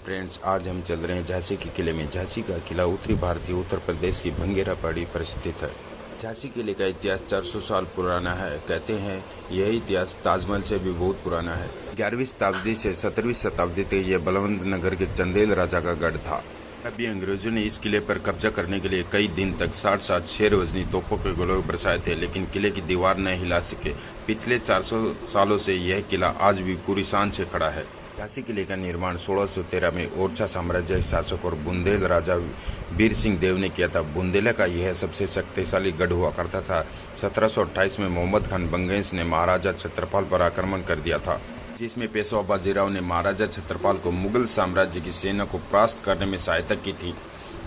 Friends, आज हम चल रहे हैं झांसी के किले में। झांसी का किला उत्तरी भारतीय उत्तर प्रदेश की भंगेरा पहाड़ी पर स्थित है। झांसी किले का इतिहास 400 साल पुराना है। कहते हैं यह इतिहास ताजमहल से भी बहुत पुराना है। 11वीं शताब्दी से 17वीं शताब्दी तक यह बलवंत नगर के चंदेल राजा का गढ़ था। अभी अंग्रेजों ने इस किले पर कब्जा करने के लिए कई दिन तक 60 शेर वजनी तोपों के गोले बरसाए थे, लेकिन किले की दीवार न हिला सके। पिछले 400 सालों से यह किला आज भी पूरी शान से खड़ा है। झांसी किले का निर्माण 1613 में ओरछा साम्राज्य के शासक और बुंदेल राजा वीर सिंह देव ने किया था। बुंदेला का यह सबसे शक्तिशाली गढ़ हुआ करता था। 1728 में मोहम्मद खान बंगेश ने महाराजा छत्रपाल पर आक्रमण कर दिया था, जिसमें पेशवा बाजीराव ने महाराजा छत्रपाल को मुगल साम्राज्य की सेना को परास्त करने में सहायता की थी।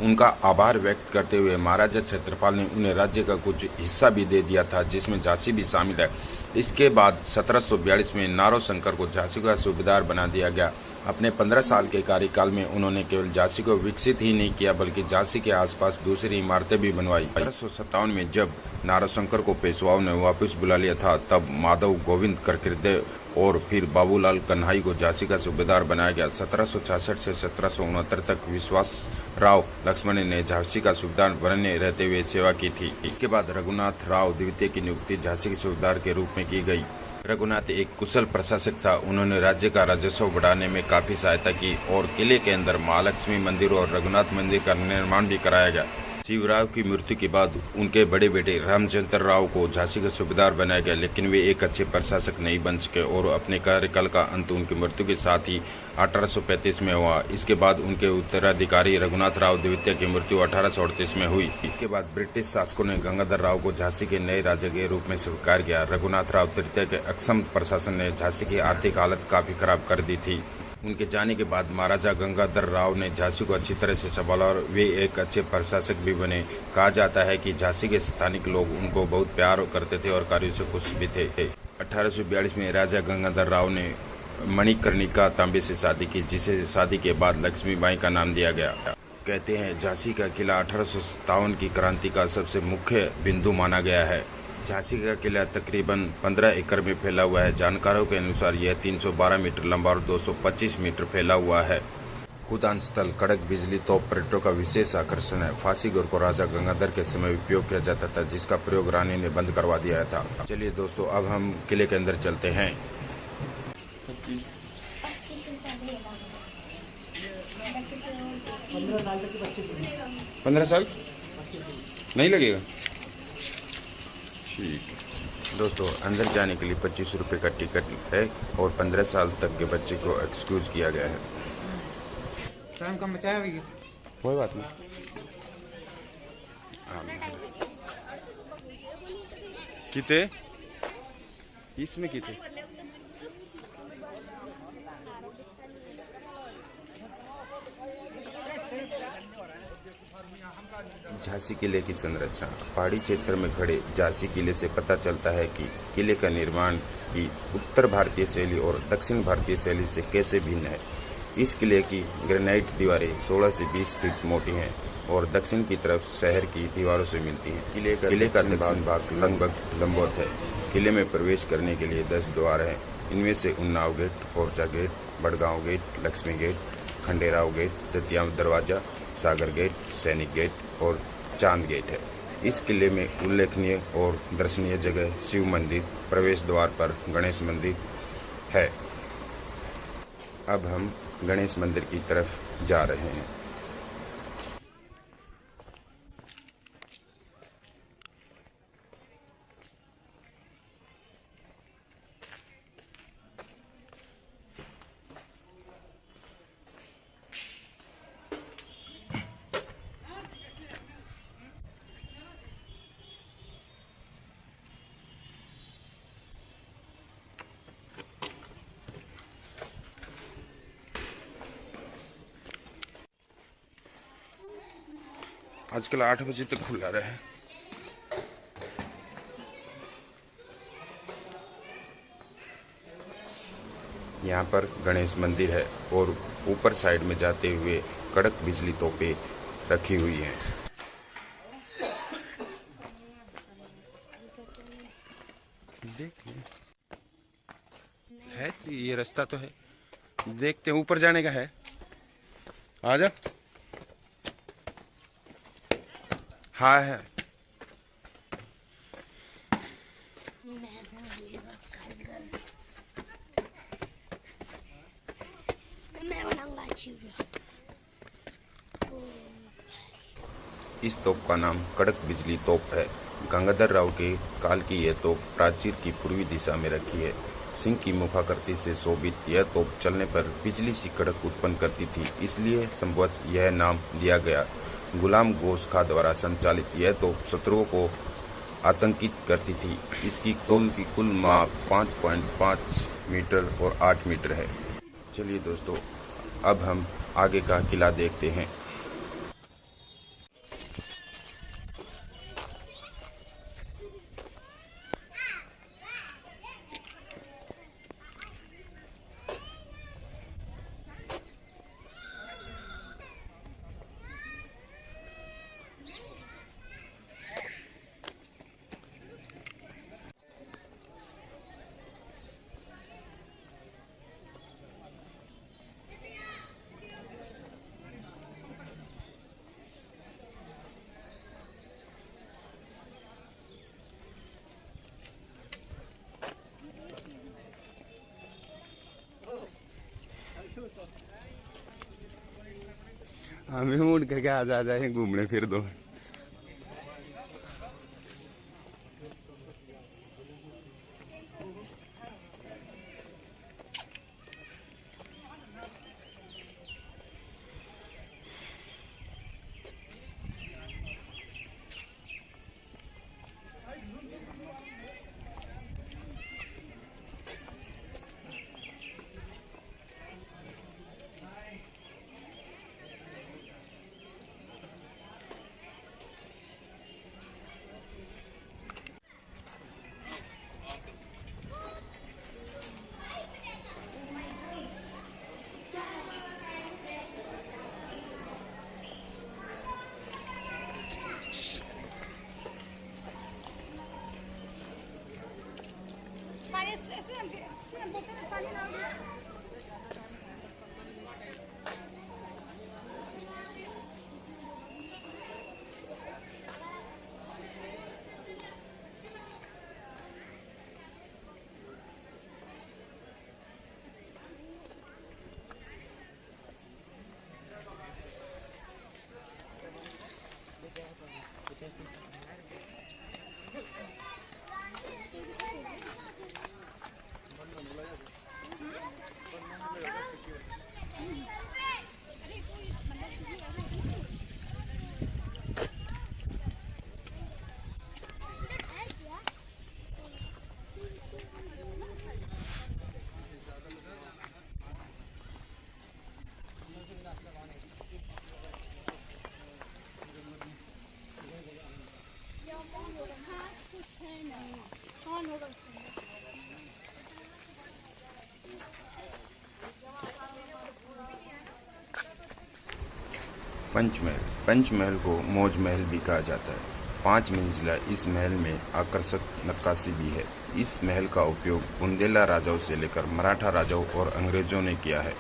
उनका आभार व्यक्त करते हुए महाराजा छत्रपाल ने उन्हें राज्य का कुछ हिस्सा भी दे दिया था, जिसमें झांसी भी शामिल है। इसके बाद 1742 में नारो शंकर को झांसी का सूबेदार बना दिया गया। अपने 15 साल के कार्यकाल में उन्होंने केवल झांसी को विकसित ही नहीं किया, बल्कि झांसी के आसपास दूसरी इमारतें भी बनवाई। 1857 में जब नारोशंकर को पेशवाओं ने वापस बुला लिया था, तब माधव गोविंद करकिरदे और फिर बाबूलाल कन्हाई को झांसी का सूबेदार बनाया गया। 1766 से 1769 तक विश्वास राव लक्ष्मण ने झांसी का सूबेदार बने रहते हुए सेवा की थी। इसके बाद रघुनाथ राव द्वितीय की नियुक्ति झांसी के सूबेदार के रूप में की गई। रघुनाथ एक कुशल प्रशासक था। उन्होंने राज्य का राजस्व बढ़ाने में काफी सहायता की और किले के अंदर महालक्ष्मी मंदिर और रघुनाथ मंदिर का निर्माण भी कराया गया। शिवराव की मृत्यु के बाद उनके बड़े बेटे रामचंद्र राव को झांसी का सूबेदार बनाया गया, लेकिन वे एक अच्छे प्रशासक नहीं बन सके और अपने कार्यकाल का अंत उनकी मृत्यु के साथ ही 1835 में हुआ। इसके बाद उनके उत्तराधिकारी रघुनाथ राव द्वितीय की मृत्यु 1838 में हुई। इसके बाद ब्रिटिश शासकों ने गंगाधर राव को झांसी के नए राजा के रूप में स्वीकार किया। रघुनाथ राव तृतीय के अक्षम प्रशासन ने झांसी की आर्थिक हालत काफी खराब कर दी थी। उनके जाने के बाद महाराजा गंगाधर राव ने झांसी को अच्छी तरह से संभाला और वे एक अच्छे प्रशासक भी बने। कहा जाता है कि झांसी के स्थानिक लोग उनको बहुत प्यार करते थे और कार्यों से खुश भी थे। 1842 में राजा गंगाधर राव ने मणिकर्णिका तांबे से शादी की, जिसे शादी के बाद लक्ष्मीबाई का नाम दिया गया। कहते हैं झांसी का किला 1857 की क्रांति का सबसे मुख्य बिंदु माना गया है। झांसी का किला तकरीबन 15 एकड़ में फैला हुआ है। जानकारों के अनुसार यह 312 मीटर लंबा और 225 मीटर फैला हुआ है। खुदान स्थल, कड़क बिजली तोप पर्यटकों का विशेष आकर्षण है। फांसी गोर को राजा गंगाधर के समय उपयोग किया जाता था, जिसका प्रयोग रानी ने बंद करवा दिया था। चलिए दोस्तों, अब हम किले के अंदर चलते हैं। 15 साल नहीं लगेगा? ठीक है दोस्तों, अंदर जाने के लिए 25 रुपये का टिकट है और 15 साल तक के बच्चे को एक्सक्यूज किया गया है। टाइम कम बचाया भैया, कोई बात नहीं। किते इसमें किते झांसी किले की संरचना। पहाड़ी क्षेत्र में खड़े झांसी किले से पता चलता है कि किले का निर्माण की उत्तर भारतीय शैली और दक्षिण भारतीय शैली से कैसे भिन्न है। इस किले की ग्रेनाइट दीवारें 16 से 20 फीट मोटी हैं और दक्षिण की तरफ शहर की दीवारों से मिलती हैं। किले का दक्षिण भाग लगभग लंबवत है। किले में प्रवेश करने के लिए 10 द्वार हैं। इनमें से Unnao gate, Orchha gate, Badgaon gate, Lakshmi gate, Khanderao gate, Datia दरवाजा, सागर गेट, सैनिक गेट और चांद गेट है। इस किले में उल्लेखनीय और दर्शनीय जगह शिव मंदिर, प्रवेश द्वार पर गणेश मंदिर है। अब हम गणेश मंदिर की तरफ जा रहे हैं। आजकल 8 बजे तक खुला रहे। यहाँ पर गणेश मंदिर है और ऊपर साइड में जाते हुए कड़क बिजली तोपें रखी हुई हैं। देखिए है तो ये रास्ता तो है, देखते हैं ऊपर जाने का है। आजा। हाँ है। मैं बनाऊंगा अच्छी वीडियो। इस तोप का नाम कड़क बिजली तोप है। गंगाधर राव के काल की यह तोप प्राचीर की पूर्वी दिशा में रखी है। सिंह की मुखाकृति से शोभित यह तोप चलने पर बिजली सी कड़क उत्पन्न करती थी, इसलिए संभवतः यह नाम दिया गया। गुलाम गोश खां द्वारा संचालित यह तोप शत्रुओं को आतंकित करती थी। इसकी तोल की कुल माप 5.5 मीटर और 8 मीटर है। चलिए दोस्तों, अब हम आगे का किला देखते हैं। हमें उड़ करके आ जाए घूमने फिर दो। पंचमहल। पंचमहल को मौज महल भी कहा जाता है। 5 मंजिला इस महल में आकर्षक नक्काशी भी है। इस महल का उपयोग बुंदेला राजाओं से लेकर मराठा राजाओं और अंग्रेजों ने किया है।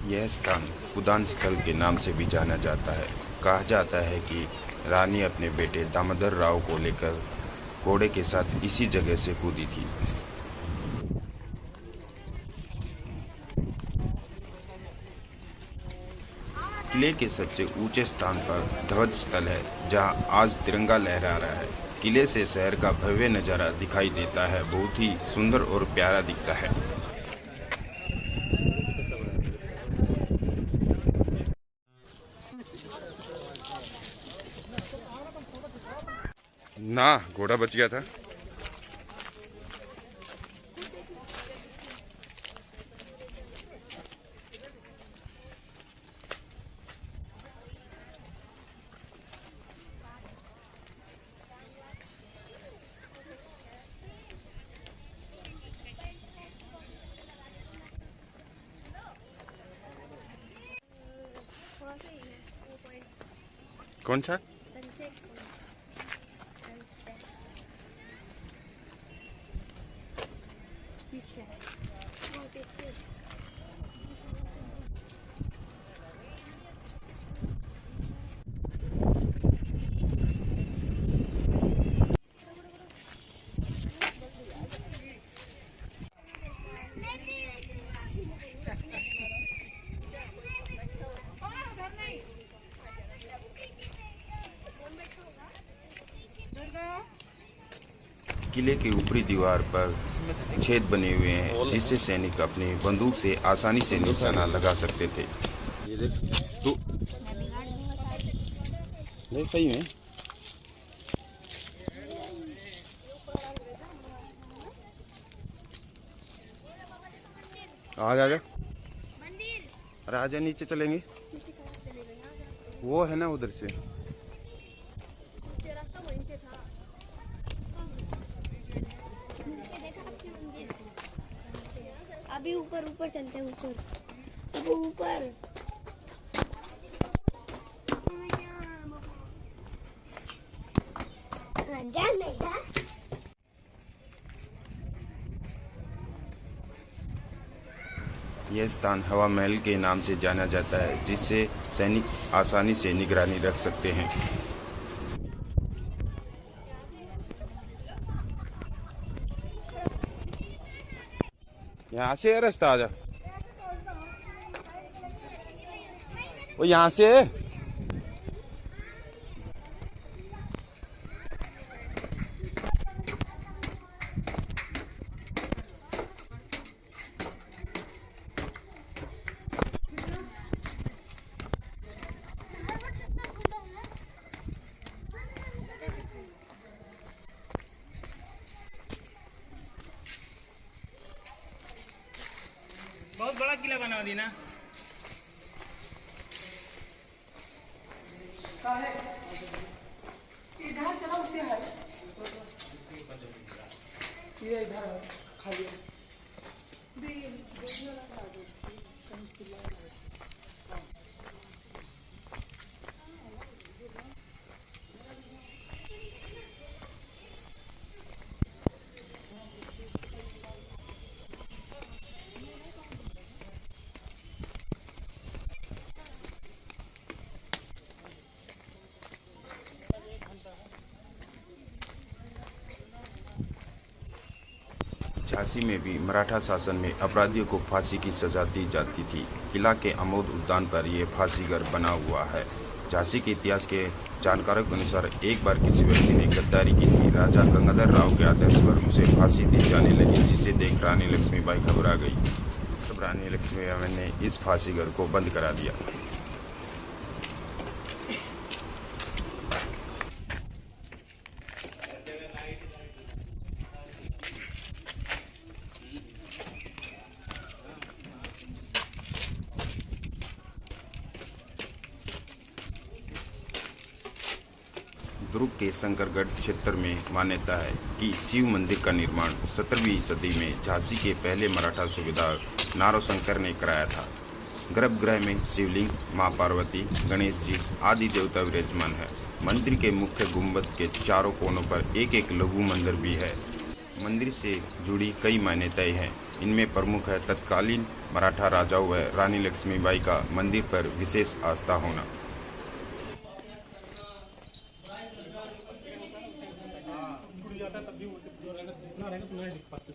यह स्थान उद्यान स्थल के नाम से भी जाना जाता है। कहा जाता है कि रानी अपने बेटे दामोदर राव को लेकर घोड़े के साथ इसी जगह से कूदी थी। किले के सबसे ऊंचे स्थान पर ध्वज स्थल है, जहां आज तिरंगा लहरा रहा है। किले से शहर का भव्य नज़ारा दिखाई देता है, बहुत ही सुंदर और प्यारा दिखता है। ना घोड़ा बच गया था। कौन सा? किले की ऊपरी दीवार पर छेद बने हुए हैं, जिससे सैनिक अपनी बंदूक से आसानी से निशाना लगा सकते थे। ये देख तू नहीं सही में आ जा। अरे आजा, नीचे चलेंगे। वो है ना उधर से। अभी ऊपर ऊपर चलते हैं, ऊपर ऊपर। यह स्थान हवा महल के नाम से जाना जाता है, जिससे सैनिक आसानी से निगरानी रख सकते हैं। यहाँ से है रास्ता, आजा। वो यहाँ से है। बहुत बड़ा किला बना दी ना। इधर चला उठते है, ये इधर खाली झांसी में भी मराठा शासन में अपराधियों को फांसी की सजा दी जाती थी। किला के अमोद उद्यान पर यह फांसीघर बना हुआ है। झांसी के इतिहास के जानकारों के अनुसार एक बार किसी व्यक्ति ने गद्दारी की थी। राजा गंगाधर राव के आदेश पर उसे फांसी दी जाने लगी, जिसे देख रानी लक्ष्मीबाई घबरा गई। तब रानी लक्ष्मीबाई ने इस फांसीघर को बंद करा दिया। दुर्ग के शंकरगढ़ क्षेत्र में मान्यता है कि शिव मंदिर का निर्माण 17वीं सदी में झांसी के पहले मराठा सूबेदार नारोशंकर ने कराया था। गर्भगृह में शिवलिंग, मां पार्वती, गणेश जी आदि देवता विराजमान है। मंदिर के मुख्य गुंबद के चारों कोनों पर एक एक लघु मंदिर भी है। मंदिर से जुड़ी कई मान्यताएं हैं। इनमें प्रमुख है तत्कालीन मराठा राजाओं व रानी लक्ष्मीबाई का मंदिर पर विशेष आस्था होना। जाता तब भी वो जो रहना दिख पाते